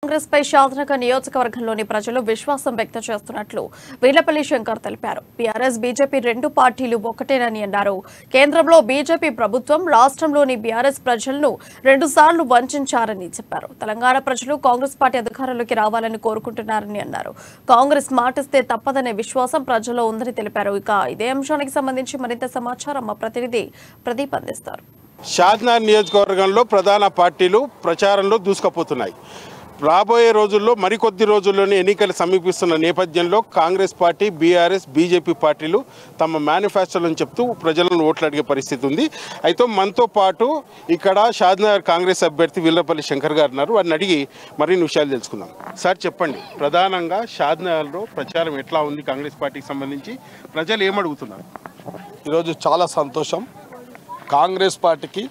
కాంగ్రెస్ పై శాంతనగర్ నియోజకవర్గంలోని ప్రజలు విశ్వాసం వ్యక్తం చేస్తున్నట్లు వీళ్లపల్లి శంకర్ తెలిపారు. బీఆర్ఎస్ బీజేపీ రెండు పార్టీలు ఒకటేనని అన్నారు. కేంద్రంలో బీజేపీ ప్రభుత్వం రాష్ట్రంలోని బీఆర్ఎస్ ప్రజలను 2 సార్లు వంచారని చెప్పారు. తెలంగాణ ప్రజలు కాంగ్రెస్ పార్టీ అధికారంలోకి రావాలని కోరుకుంటున్నారని అన్నారు. కాంగ్రెస్ మాటిస్తే తప్పదనే విశ్వాసం ప్రజల్లో ఉందని తెలిపారు. ఇక ఇదే అంశానికి సంబంధించి మరింత సమాచారం మా ప్రతినిధి ప్రదీప్ అందిస్తారు. షాద్నగర్ నియోజకవర్గంలో ప్రధాన పార్టీలు ప్రచారంలో దూసుకుపోతున్నాయి. రాబోయే రోజుల్లో మరికొద్ది రోజుల్లోనే ఎన్నికలు సమీపిస్తున్న నేపథ్యంలో కాంగ్రెస్ పార్టీ, బీఆర్ఎస్, బీజేపీ పార్టీలు తమ మేనిఫెస్టోలను చెప్తూ ప్రజలను ఓట్లు అడిగే పరిస్థితి ఉంది. అయితే మనతో పాటు ఇక్కడ షాద్నగర్ కాంగ్రెస్ అభ్యర్థి వీళ్లపల్లి శంకర్ గారు ఉన్నారు. వారిని అడిగి మరిన్ని విషయాలు తెలుసుకుందాం. సార్ చెప్పండి, ప్రధానంగా షాద్నగర్లో ప్రచారం ఎట్లా ఉంది? కాంగ్రెస్ పార్టీకి సంబంధించి ప్రజలు ఏమడుగుతున్నారు? ఈరోజు చాలా సంతోషం. కాంగ్రెస్ పార్టీకి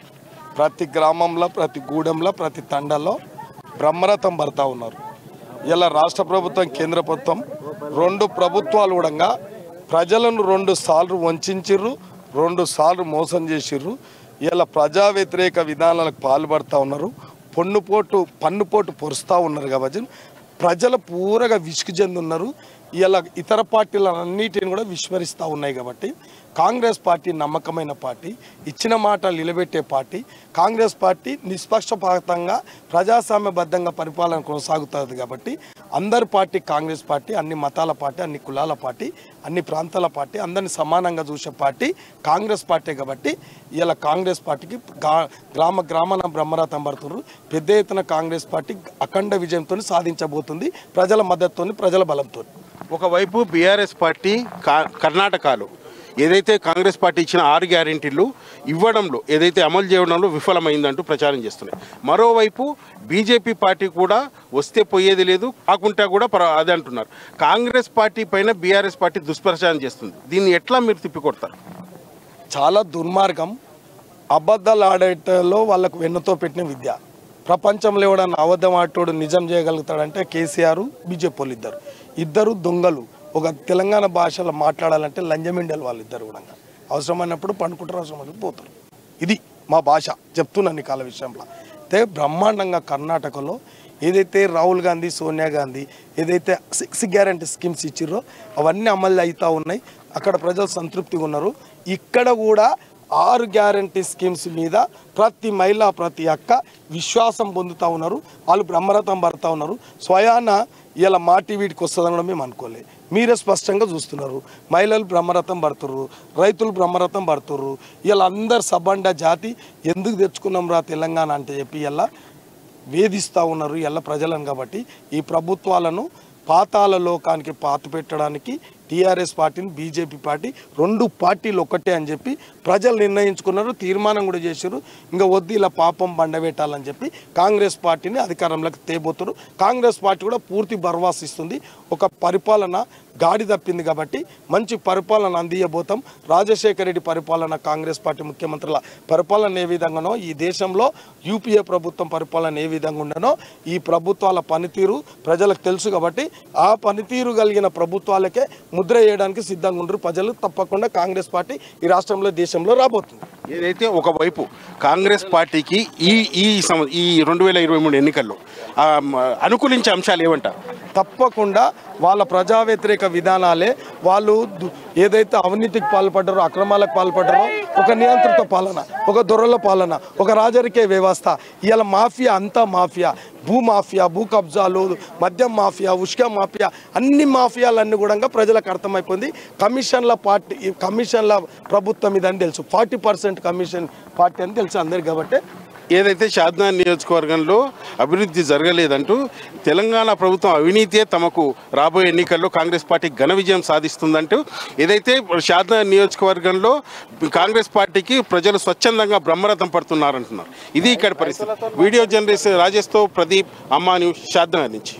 ప్రతి గ్రామంలో, ప్రతి గూడెంలో, ప్రతి తండలో బ్రహ్మరథం పడతా ఉన్నారు. ఇలా రాష్ట్ర ప్రభుత్వం, కేంద్ర ప్రభుత్వం 2 ప్రభుత్వాలు కూడా ప్రజలను 2 సార్లు వంచిర్రు, 2 సార్లు మోసం చేసిర్రు. ఇలా ప్రజా వ్యతిరేక విధానాలకు పాల్పడుతూ ఉన్నారు. పన్నుపోటు పొరుస్తూ ఉన్నారు కాబట్టి ప్రజలు పూరగా విసుగు చెంది ఉన్నారు. ఇలా ఇతర పార్టీలన్నిటిని కూడా విస్మరిస్తూ ఉన్నాయి. కాబట్టి కాంగ్రెస్ పార్టీ నమ్మకమైన పార్టీ, ఇచ్చిన మాట నిలబెట్టే పార్టీ. కాంగ్రెస్ పార్టీ నిష్పక్షపాతంగా ప్రజాస్వామ్యబద్ధంగా పరిపాలన కొనసాగుతుంది. కాబట్టి అందరి పార్టీ కాంగ్రెస్ పార్టీ, అన్ని మతాల పార్టీ, అన్ని కులాల పార్టీ, అన్ని ప్రాంతాల పార్టీ, అందరినీ సమానంగా చూసే పార్టీ కాంగ్రెస్ పార్టీ. కాబట్టి ఇలా కాంగ్రెస్ పార్టీకి గ్రామాన బ్రహ్మరథం పడుతున్నారు. పెద్ద ఎత్తున కాంగ్రెస్ పార్టీ అఖండ విజయంతో సాధించబోతుంది, ప్రజల మద్దతుతో, ప్రజల బలంతో. ఒకవైపు బీఆర్ఎస్ పార్టీ కర్ణాటకలో ఏదైతే కాంగ్రెస్ పార్టీ ఇచ్చిన 6 గ్యారెంటీలు ఇవ్వడంలో, ఏదైతే అమలు చేయడంలో విఫలమైందంటూ ప్రచారం చేస్తున్నాయి. మరోవైపు బీజేపీ పార్టీ కూడా వస్తే పోయేది లేదు, కాకుంటే కూడా అదే అంటున్నారు. కాంగ్రెస్ పార్టీ పైన బీఆర్ఎస్ పార్టీ దుష్ప్రచారం చేస్తుంది. దీన్ని ఎట్లా మీరు తిప్పికొడతారు? చాలా దుర్మార్గం. అబద్ధాలు ఆడేటలో వాళ్ళకు వెన్నుతో పెట్టిన విద్య. ప్రపంచంలో ఎవడన్నా అబద్ధం ఆటోడు నిజం చేయగలుగుతాడంటే కేసీఆర్, బీజేపీ వాళ్ళు ఇద్దరు దొంగలు. ఒక తెలంగాణ భాషలో మాట్లాడాలంటే లంజమిండలు వాళ్ళిద్దరు కూడా. అవసరమైనప్పుడు పండుకుంటారు, అవసరమైనప్పుడు పోతారు. ఇది మా భాష. చెప్తున్నాను కాల విషయంలో. అయితే బ్రహ్మాండంగా కర్ణాటకలో ఏదైతే రాహుల్ గాంధీ, సోనియా గాంధీ ఏదైతే 6 గ్యారెంటీ స్కీమ్స్ ఇచ్చిర్రో అవన్నీ అమలు అవుతూ ఉన్నాయి. అక్కడ ప్రజలు సంతృప్తిగా ఉన్నారు. ఇక్కడ కూడా 6 గ్యారెంటీ స్కీమ్స్ మీద ప్రతి మహిళ, ప్రతి అక్క విశ్వాసం పొందుతూ ఉన్నారు. వాళ్ళు బ్రహ్మరథం పడుతూ ఉన్నారు. స్వయాన ఇలా మా టీవీకి వస్తుందని మేము అనుకోలేదు. మీరే స్పష్టంగా చూస్తున్నారు. మహిళలు బ్రహ్మరథం పడుతుర్రు, రైతులు బ్రహ్మరథం పడుతుర్రు. ఇలా అందరు సబండ జాతి ఎందుకు తెచ్చుకున్నాం రా తెలంగాణ అంటే చెప్పి ఇలా వేధిస్తూ ఉన్నారు ఇలా ప్రజలను. కాబట్టి ఈ ప్రభుత్వాలను పాతాల లోకానికి పాత పెట్టడానికి టీఆర్ఎస్ పార్టీని, బీజేపీ పార్టీ 2 పార్టీలు ఒకటే అని చెప్పి ప్రజలు నిర్ణయించుకున్నారు. తీర్మానం కూడా చేశారు. ఇంకా వద్దు ఇలా పాపం బండబెట్టాలని చెప్పి కాంగ్రెస్ పార్టీని అధికారంలోకి తేబోతున్నారు. కాంగ్రెస్ పార్టీ కూడా పూర్తి భరవాసిస్తుంది. ఒక పరిపాలన గాడి తప్పింది కాబట్టి మంచి పరిపాలన అందియబోతాం. రాజశేఖర రెడ్డి పరిపాలన, కాంగ్రెస్ పార్టీ ముఖ్యమంత్రుల పరిపాలన ఏ విధంగానో, ఈ దేశంలో యూపీఏ ప్రభుత్వం పరిపాలన ఏ విధంగా ఉండనో ఈ ప్రభుత్వాల పనితీరు ప్రజలకు తెలుసు. కాబట్టి ఆ పనితీరు కలిగిన ప్రభుత్వాలకే ముద్ర వేయడానికి సిద్ధంగా ఉండరు ప్రజలు. తప్పకుండా కాంగ్రెస్ పార్టీ ఈ రాష్ట్రంలో, దేశంలో రాబోతుంది. ఏదైతే ఒకవైపు కాంగ్రెస్ పార్టీకి ఈ 2023 ఎన్నికల్లో అనుకూలించే అంశాలు ఏమంటారు? తప్పకుండా వాళ్ళ ప్రజా వ్యతిరేక విధానాలే. వాళ్ళు ఏదైతే అవినీతికి పాల్పడ్డారో, అక్రమాలకు పాల్పడ్డారో, ఒక నియంత్రిత పాలన, ఒక దొరల పాలన, ఒక రాజరిక వ్యవస్థ. ఇవాళ మాఫియా అంతా మాఫియా, భూ మాఫియా, భూ కబ్జాలు, మద్యం మాఫియా, ఉష్క మాఫియా, అన్ని మాఫియాలన్నీ కూడా ప్రజలకు అర్థమైపోయింది. కమిషన్ల ప్రభుత్వం ఇదని తెలుసు. 40% కమిషన్ పార్టీ అని తెలుసు అందరికి. కాబట్టి ఏదైతే షాద్నగర్ నియోజకవర్గంలో అభివృద్ధి జరగలేదంటూ తెలంగాణ ప్రభుత్వం అవినీతే తమకు రాబోయే ఎన్నికల్లో కాంగ్రెస్ పార్టీ ఘన విజయం సాధిస్తుందంటూ ఏదైతే షాద్నగర్ నియోజకవర్గంలో కాంగ్రెస్ పార్టీకి ప్రజలు స్వచ్ఛందంగా బ్రహ్మరథం పడుతున్నారంటున్నారు. ఇది ఇక్కడ పరిస్థితి. వీడియో జర్నలిస్ట్ రాజేష్తో ప్రదీప్, అమ్మా న్యూస్, షాద్నగర్ నుంచి.